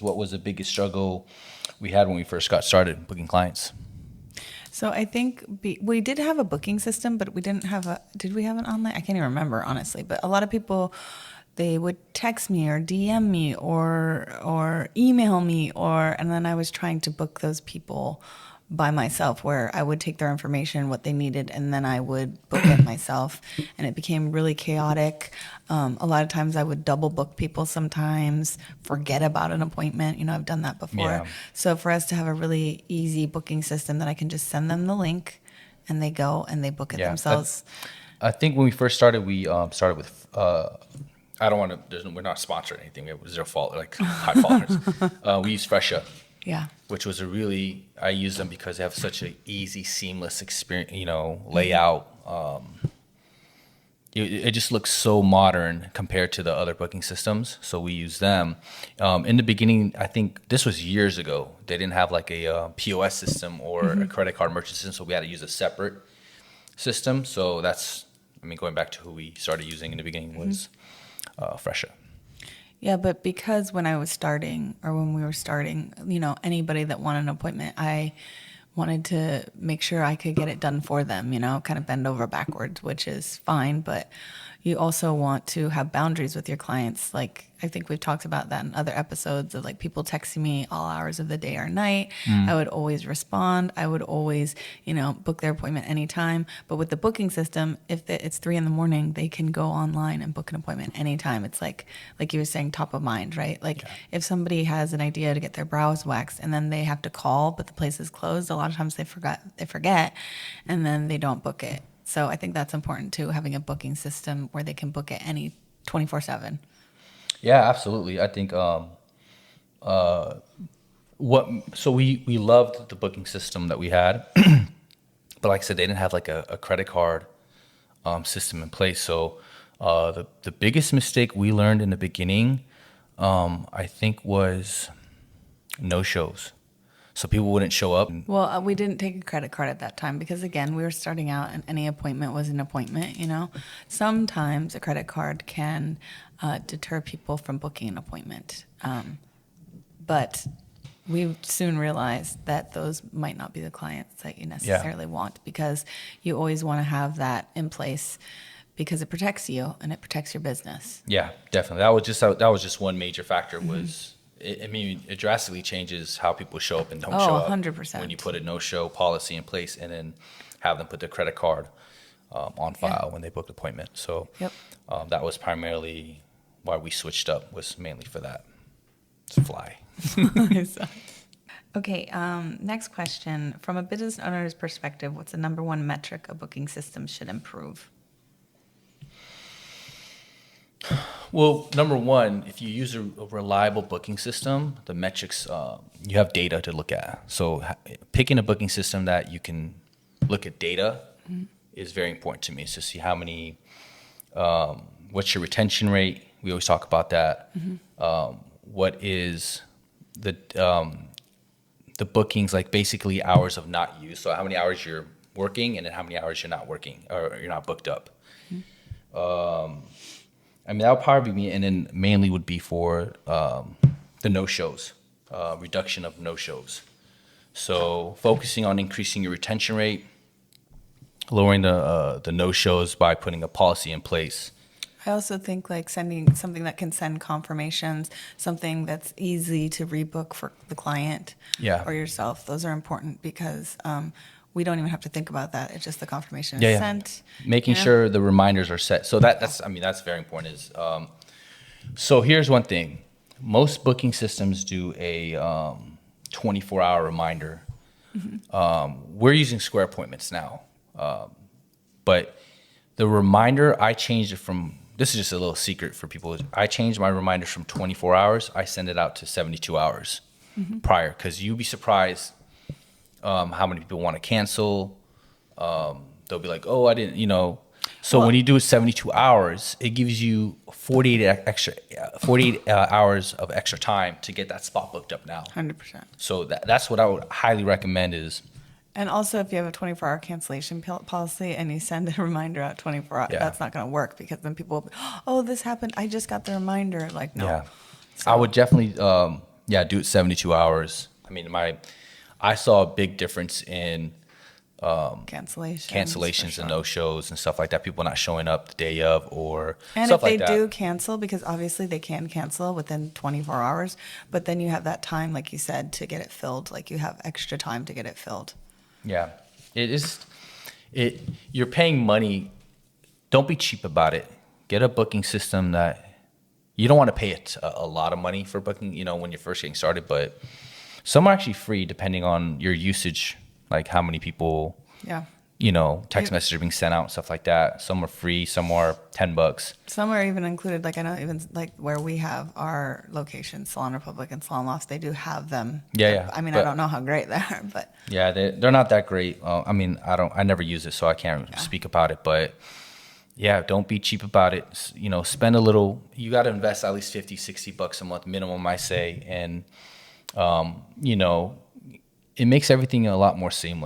What was the biggest struggle we had when we first got started booking clients? So I think we did have a booking system, but we didn't have did we have an online? I can't even remember, honestly. But a lot of people, they would text me or DM me or email me, and then I was trying to book those people by myself, where I would take their information, what they needed, and then I would book it myself. And it became really chaotic. A lot of times I would double book people sometimes, forget about an appointment. I've done that before. Yeah. So for us to have a really easy booking system that I can just send them the link and they go and they book it themselves. I think when we first started, we started with, I don't want to, we're not sponsored or anything. We have zero fault, like high followers. We use Fresha. Yeah. Which was I use them because they have such an easy, seamless experience, layout. It just looks so modern compared to the other booking systems. So we use them. In the beginning, I think this was years ago. They didn't have like a POS system or a credit card merchant system. So we had to use a separate system. So going back to who we started using in the beginning was Fresha. Yeah, but because when we were starting, anybody that wanted an appointment, I wanted to make sure I could get it done for them, kind of bend over backwards, which is fine. But you also want to have boundaries with your clients. Like, I think we've talked about that in other episodes of like people texting me all hours of the day or night. I would always respond. I would always, book their appointment anytime. But with the booking system, if it's 3 a.m, they can go online and book an appointment anytime. It's like you were saying, top of mind, right? Like if somebody has an idea to get their brows waxed and then they have to call, but the place is closed, a lot of times they forget, and then they don't book it. So I think that's important too, having a booking system where they can book it 24/7. Yeah, absolutely. I think we loved the booking system that we had, but like I said, they didn't have like a credit card system in place. So the biggest mistake we learned in the beginning, I think, was no shows. So people wouldn't show up. Well, we didn't take a credit card at that time because, again, we were starting out and any appointment was an appointment, Sometimes a credit card can deter people from booking an appointment. But we soon realized that those might not be the clients that you necessarily want, because you always want to have that in place because it protects you and it protects your business. Yeah, definitely. That was just one major factor was... It drastically changes how people show up and don't show up. 100%. When you put a no-show policy in place and then have them put their credit card on file when they book an appointment. So that was primarily why we switched up, was mainly for that. It's fly. Okay, next question. From a business owner's perspective, what's the number one metric a booking system should improve? Well, number one, if you use a reliable booking system, the metrics, you have data to look at. So picking a booking system that you can look at data is very important to me. So see how many, what's your retention rate? We always talk about that. What is the bookings, like basically hours of not use. So how many hours you're working and then how many hours you're not working or you're not booked up. That would probably be me, and then mainly would be for the no-shows, reduction of no-shows. So focusing on increasing your retention rate, lowering the no-shows by putting a policy in place. I also think like sending something that can send confirmations, something that's easy to rebook for the client or yourself. Those are important because we don't even have to think about that. It's just the confirmation is sent. Making sure the reminders are set. So that's very important. So here's one thing. Most booking systems do a 24-hour reminder. We're using Square Appointments now. But the reminder, I changed it from, this is just a little secret for people. I changed my reminders from 24 hours. I send it out to 72 hours prior, because you'd be surprised how many people want to cancel. They'll be like, oh, I didn't, So when you do it 72 hours, it gives you 48 hours of extra time to get that spot booked up now. 100%. So that's what I would highly recommend is. And also, if you have a 24-hour cancellation policy and you send a reminder out 24 hours, that's not going to work, because then people will be, oh, this happened, I just got the reminder. Like, no. Yeah. So I would definitely Yeah, do it 72 hours. I mean, I saw a big difference in cancellations and no-shows and stuff like that. People not showing up the day of or And stuff if they like that. do cancel, because obviously they can cancel within 24 hours, but then you have that time, like you said, to get it filled. Like you have extra time to get it filled. Yeah, it is. You're paying money. Don't be cheap about it. Get a booking system that you don't want to pay a lot of money for booking, you know, when you're first getting started, but some are actually free depending on your usage, like how many people, Yeah. you know, text messages are being sent out and stuff like that. Some are free, some are $10. Some are even included, like I know even like where we have our locations, Salon Republic and Salon Loft, they do have them. Yeah. I mean, But I don't know how great they are, but yeah, they're not that great. I mean, I never use it, so I can't speak about it, but yeah, don't be cheap about it. You know, spend a little, you got to invest at least 50, $60 a month minimum, I say. And, you know, it makes everything a lot more seamless.